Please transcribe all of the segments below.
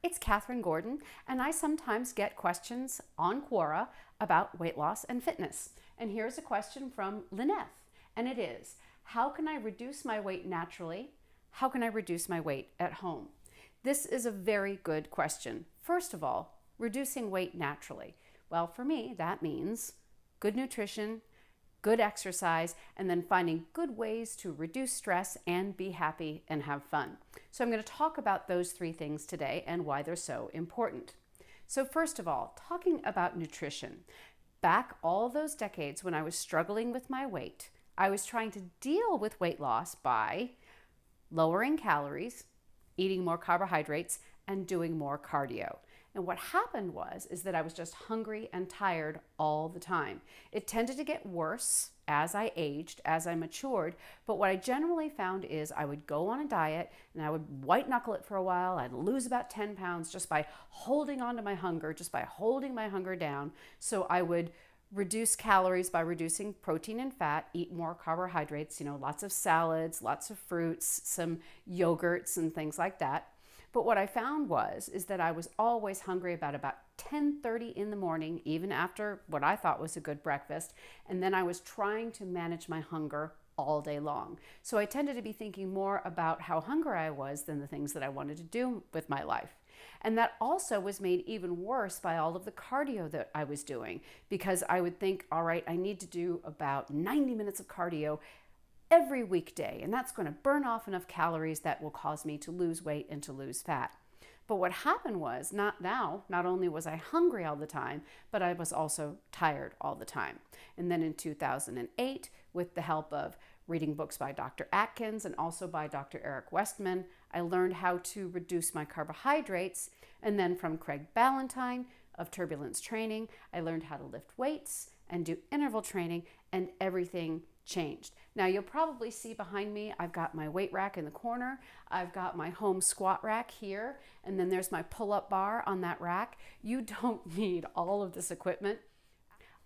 It's Catherine Gordon, and I sometimes get questions on Quora about weight loss and fitness. And here's a question from Lynette, and it is, how can I reduce my weight naturally? How can I reduce my weight at home? This is a very good question. First of all, reducing weight naturally. Well, for me, that means good nutrition, good exercise, and then finding good ways to reduce stress and be happy and have fun. So I'm going to talk about those three things today and why they're so important. So first of all, talking about nutrition. Back all those decades when I was struggling with my weight, I was trying to deal with weight loss by lowering calories, eating more carbohydrates, and doing more cardio. And what happened is that I was just hungry and tired all the time. It tended to get worse as I aged, as I matured, but what I generally found is I would go on a diet and I would white knuckle it for a while. I'd lose about 10 pounds just by holding on to my hunger, just by holding my hunger down. So I would reduce calories by reducing protein and fat, eat more carbohydrates, lots of salads, lots of fruits, some yogurts and things like that. But what I found is that I was always hungry about 10:30 in the morning, even after what I thought was a good breakfast. And then I was trying to manage my hunger all day long. So I tended to be thinking more about how hungry I was than the things that I wanted to do with my life. And that also was made even worse by all of the cardio that I was doing, because I would think, all right, I need to do about 90 minutes of cardio every weekday, and that's going to burn off enough calories that will cause me to lose weight and to lose fat. But what happened was, not only was I hungry all the time, but I was also tired all the time. And then in 2008, with the help of reading books by Dr. Atkins and also by Dr. Eric Westman, I learned how to reduce my carbohydrates. And then from Craig Ballantyne of Turbulence Training, I learned how to lift weights and do interval training, and everything changed. Now you'll probably see behind me, I've got my weight rack in the corner, I've got my home squat rack here, and then there's my pull-up bar on that rack. You don't need all of this equipment.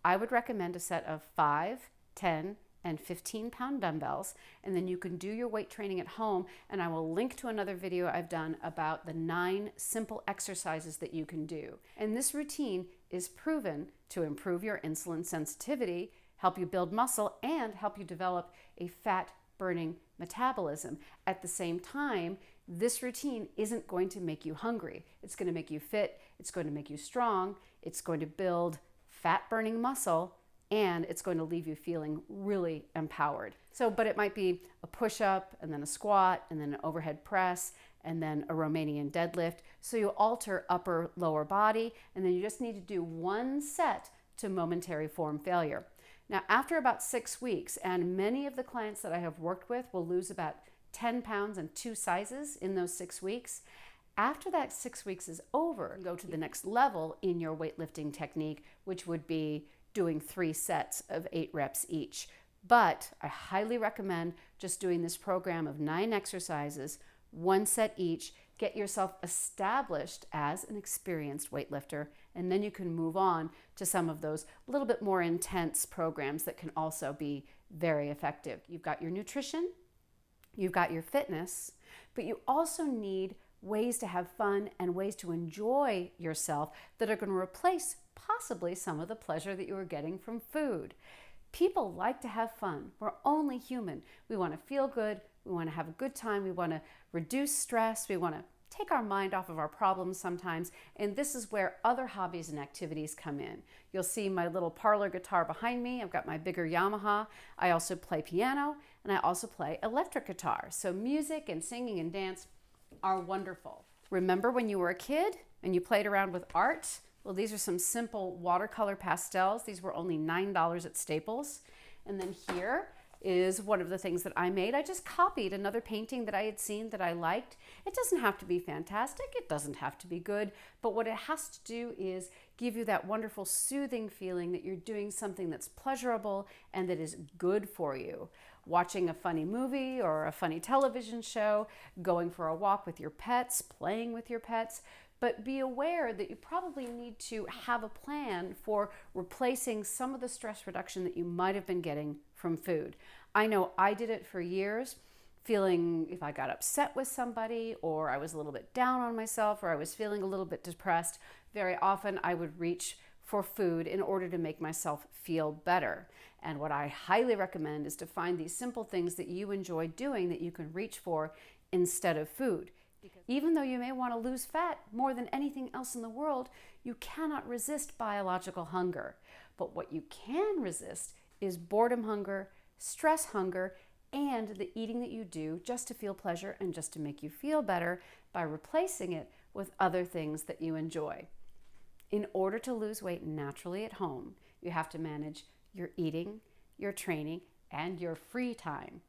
I would recommend a set of 5, 10, and 15-pound dumbbells, and then you can do your weight training at home, and I will link to another video I've done about the 9 simple exercises that you can do. And this routine is proven to improve your insulin sensitivity, help you build muscle, and help you develop a fat-burning metabolism. At the same time, this routine isn't going to make you hungry. It's going to make you fit, it's going to make you strong, it's going to build fat-burning muscle, and it's going to leave you feeling really empowered. But it might be a push-up, and then a squat, and then an overhead press, and then a Romanian deadlift. So you alter upper, lower body, and then you just need to do one set to momentary form failure. Now, after about 6 weeks, and many of the clients that I have worked with will lose about 10 pounds and 2 sizes in those 6 weeks. After that 6 weeks is over, go to the next level in your weightlifting technique, which would be doing 3 sets of 8 reps each. But I highly recommend just doing this program of 9 exercises, 1 set each. Get yourself established as an experienced weightlifter, and then you can move on to some of those a little bit more intense programs that can also be very effective. You've got your nutrition, you've got your fitness, but you also need ways to have fun and ways to enjoy yourself that are going to replace possibly some of the pleasure that you were getting from food. People like to have fun. We're only human. We want to feel good. We want to have a good time. We want to reduce stress. We want to take our mind off of our problems sometimes. And this is where other hobbies and activities come in. You'll see my little parlor guitar behind me. I've got my bigger Yamaha. I also play piano, and I also play electric guitar. So music and singing and dance are wonderful. Remember when you were a kid and you played around with art? Well, these are some simple watercolor pastels. These were only $9 at Staples. And then here is one of the things that I made. I just copied another painting that I had seen that I liked. It doesn't have to be fantastic. It doesn't have to be good. But what it has to do is give you that wonderful soothing feeling that you're doing something that's pleasurable and that is good for you. Watching a funny movie or a funny television show, going for a walk with your pets, playing with your pets. But be aware that you probably need to have a plan for replacing some of the stress reduction that you might have been getting from food. I know I did it for years. feeling, if I got upset with somebody, or I was a little bit down on myself, or I was feeling a little bit depressed, very often I would reach for food in order to make myself feel better. And what I highly recommend is to find these simple things that you enjoy doing that you can reach for instead of food. Even though you may want to lose fat more than anything else in the world, you cannot resist biological hunger. But what you can resist is boredom hunger, stress hunger, and the eating that you do just to feel pleasure and just to make you feel better by replacing it with other things that you enjoy. In order to lose weight naturally at home, you have to manage your eating, your training, and your free time.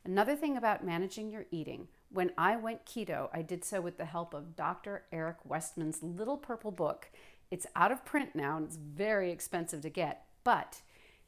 Another thing about managing your eating, when I went keto, I did so with the help of Dr. Eric Westman's little purple book. It's out of print now and it's very expensive to get, but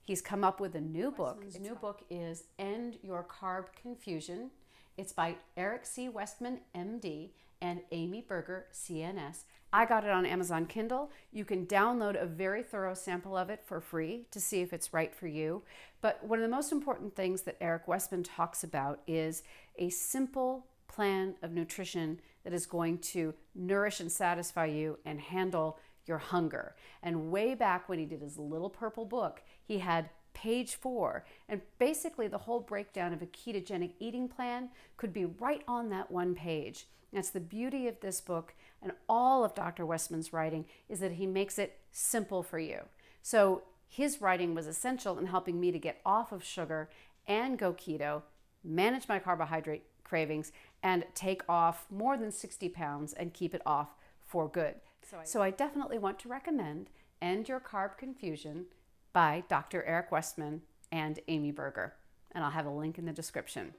he's come up with a new book. His new book is End Your Carb Confusion. It's by Eric C. Westman, MD, and Amy Berger, CNS. I got it on Amazon Kindle. You can download a very thorough sample of it for free to see if it's right for you. But one of the most important things that Eric Westman talks about is a simple plan of nutrition that is going to nourish and satisfy you and handle your hunger. And way back when he did his little purple book, he had page 4, and basically the whole breakdown of a ketogenic eating plan could be right on that one page. That's the beauty of this book and all of Dr. Westman's writing, is that he makes it simple for you. So his writing was essential in helping me to get off of sugar and go keto, manage my carbohydrate cravings, and take off more than 60 pounds and keep it off for good. So I definitely want to recommend End Your Carb Confusion by Dr. Eric Westman and Amy Berger. And I'll have a link in the description.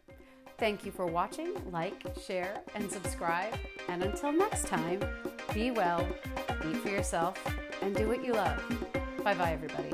Thank you for watching. Like, share, and subscribe. And until next time, be well, eat for yourself, and do what you love. Bye-bye, everybody.